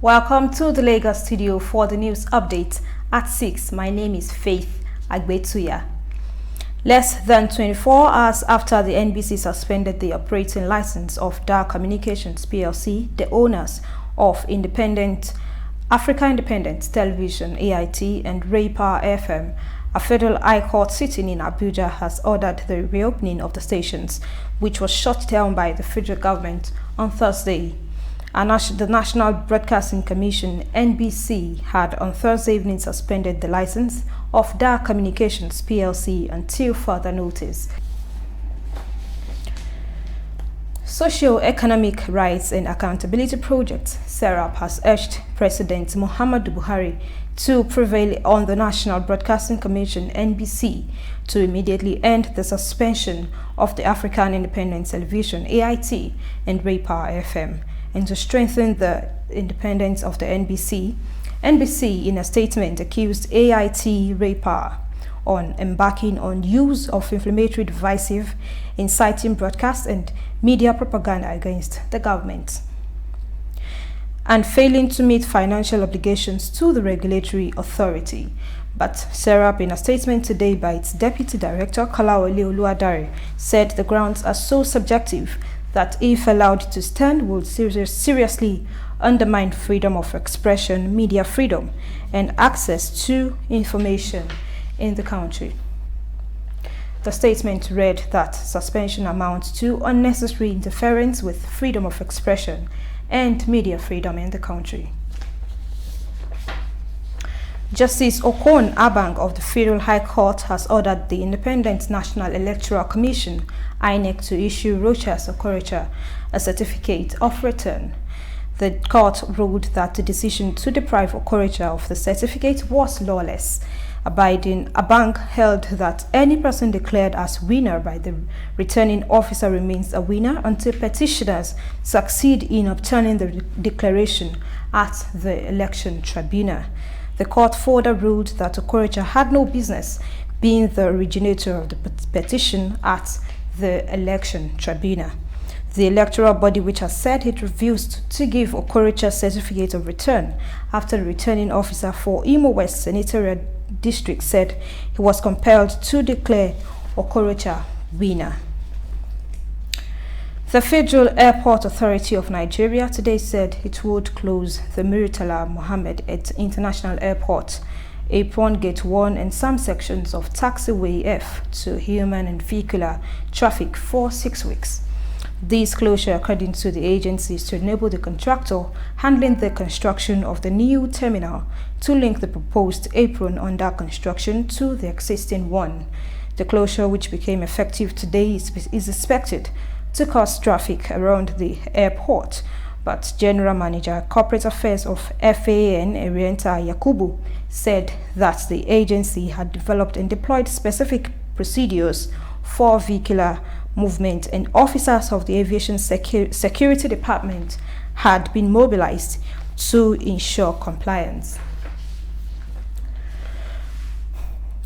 Welcome to the Lagos studio for the news update at 6. My name is Faith Agbetuya. Less than 24 hours after the NBC suspended the operating license of Dar Communications PLC, the owners of Africa Independent Television AIT and Ray Power FM, a federal high court sitting in Abuja has ordered the reopening of the stations, which was shut down by the federal government on Thursday. The National Broadcasting Commission (NBC) had on Thursday evening suspended the license of Dar Communications PLC until further notice. Socio-Economic Rights and Accountability Project (SERAP) has urged President Muhammadu Buhari to prevail on the National Broadcasting Commission (NBC) to immediately end the suspension of the African Independent Television (AIT) and Ray Power FM, and to strengthen the independence of the NBC. NBC, in a statement, accused AIT Ray Power on embarking on use of inflammatory, divisive, inciting broadcast and media propaganda against the government, and failing to meet financial obligations to the regulatory authority. But SERAP, in a statement today by its Deputy Director, Kolawole Oluwadare, said the grounds are so subjective that if allowed to stand would seriously undermine freedom of expression, media freedom, and access to information in the country. The statement read that suspension amounts to unnecessary interference with freedom of expression and media freedom in the country. Justice Okon Abang of the Federal High Court has ordered the Independent National Electoral Commission (INEC) to issue Rochas Okorocha a certificate of return. The court ruled that the decision to deprive Okorocha of the certificate was lawless. Abang held that any person declared as winner by the returning officer remains a winner until petitioners succeed in obtaining the declaration at the election tribunal. The court further ruled that Okorocha had no business being the originator of the petition at the election tribunal. The electoral body, which has said it refused to give Okorocha certificate of return after the returning officer for Imo West Senatorial District said he was compelled to declare Okorocha winner. The Federal Airport Authority of Nigeria today said it would close the Murtala Mohammed International Airport, Apron Gate 1 and some sections of Taxiway F to human and vehicular traffic for 6 weeks. This closure, according to the agency, is to enable the contractor handling the construction of the new terminal to link the proposed apron under construction to the existing one. The closure, which became effective today, is expected to cause traffic around the airport, but General Manager Corporate Affairs of FAN Orienta Yakubu said that the agency had developed and deployed specific procedures for vehicular movement, and officers of the Aviation Security Department had been mobilized to ensure compliance.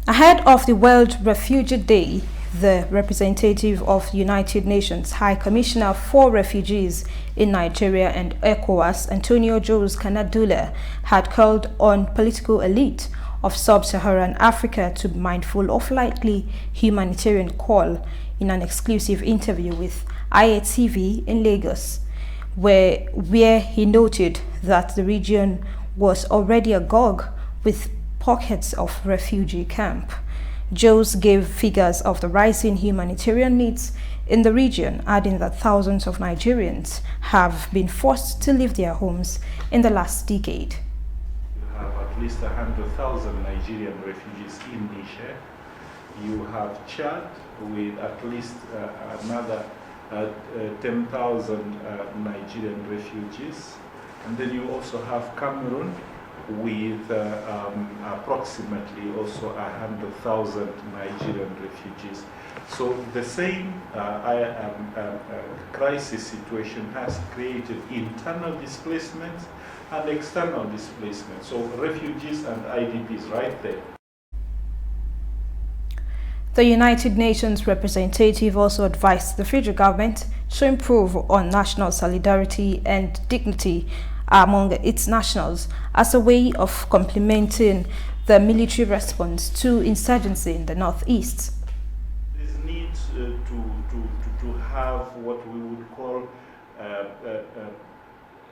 Ahead of the World Refugee Day, the representative of the United Nations High Commissioner for Refugees in Nigeria and ECOWAS, Antonio Jose Canadula, had called on political elite of sub-Saharan Africa to be mindful of likely humanitarian call in an exclusive interview with IATV in Lagos, where he noted that the region was already agog with pockets of refugee camp. Jose gave figures of the rising humanitarian needs in the region, adding that thousands of Nigerians have been forced to leave their homes in the last decade. You have at least 100,000 Nigerian refugees in Niger. You have Chad with at least another 10,000 Nigerian refugees. And then you also have Cameroon with approximately also 100,000 Nigerian refugees. So the same crisis situation has created internal displacement and external displacement. So refugees and IDPs right there. The United Nations representative also advised the federal government to improve on national solidarity and dignity among its nationals as a way of complementing the military response to insurgency in the northeast. There's need to have what we would call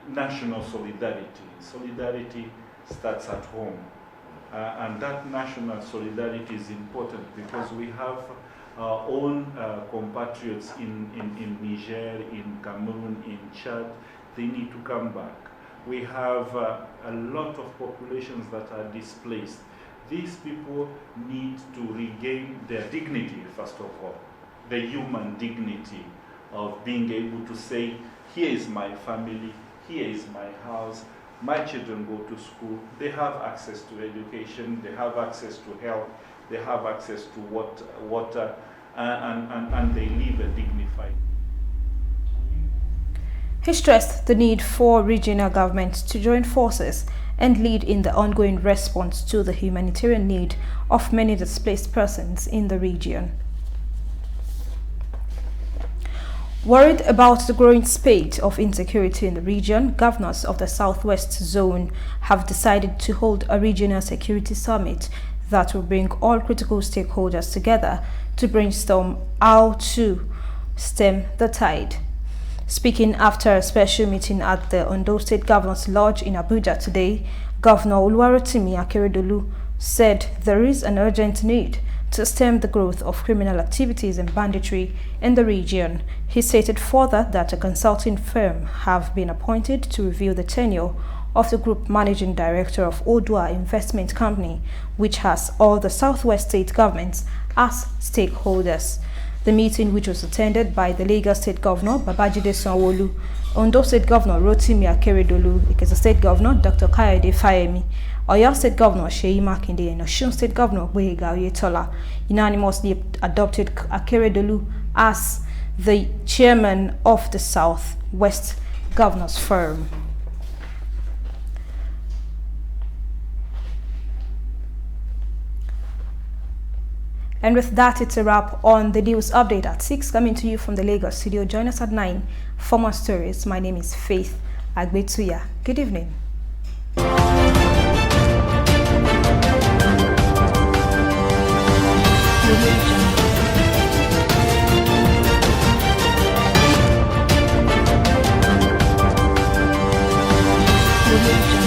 national solidarity. Solidarity starts at home. And that national solidarity is important because we have our own compatriots in Niger, in Cameroon, in Chad. They need to come back. We have a lot of populations that are displaced. These people need to regain their dignity, first of all, the human dignity of being able to say, here is my family, here is my house, my children go to school, they have access to education, they have access to health, they have access to water, and they live a dignified. He stressed the need for regional governments to join forces and lead in the ongoing response to the humanitarian need of many displaced persons in the region. Worried about the growing spate of insecurity in the region, governors of the Southwest Zone have decided to hold a regional security summit that will bring all critical stakeholders together to brainstorm how to stem the tide. Speaking after a special meeting at the Ondo State Governor's Lodge in Abuja today, Governor Oluwarotimi Akeredolu said there is an urgent need to stem the growth of criminal activities and banditry in the region. He stated further that a consulting firm have been appointed to review the tenure of the group managing director of Odua Investment Company, which has all the Southwest state governments as stakeholders. The meeting, which was attended by the Lagos State Governor Babajide Sanwo-Olu, Ondo State Governor Rotimi Akeredolu, Ikesa State Governor Dr. Kayode Fayemi, Oyo State Governor Seyi Makinde, and Osun State Governor Gboyega Oyetola unanimously adopted Akeredolu as the chairman of the Southwest Governors Forum. And with that, it's a wrap on the news update at 6, coming to you from the Lagos studio. Join us at 9 for more stories. My name is Faith Agbetuya. Good evening. Audio Jungle.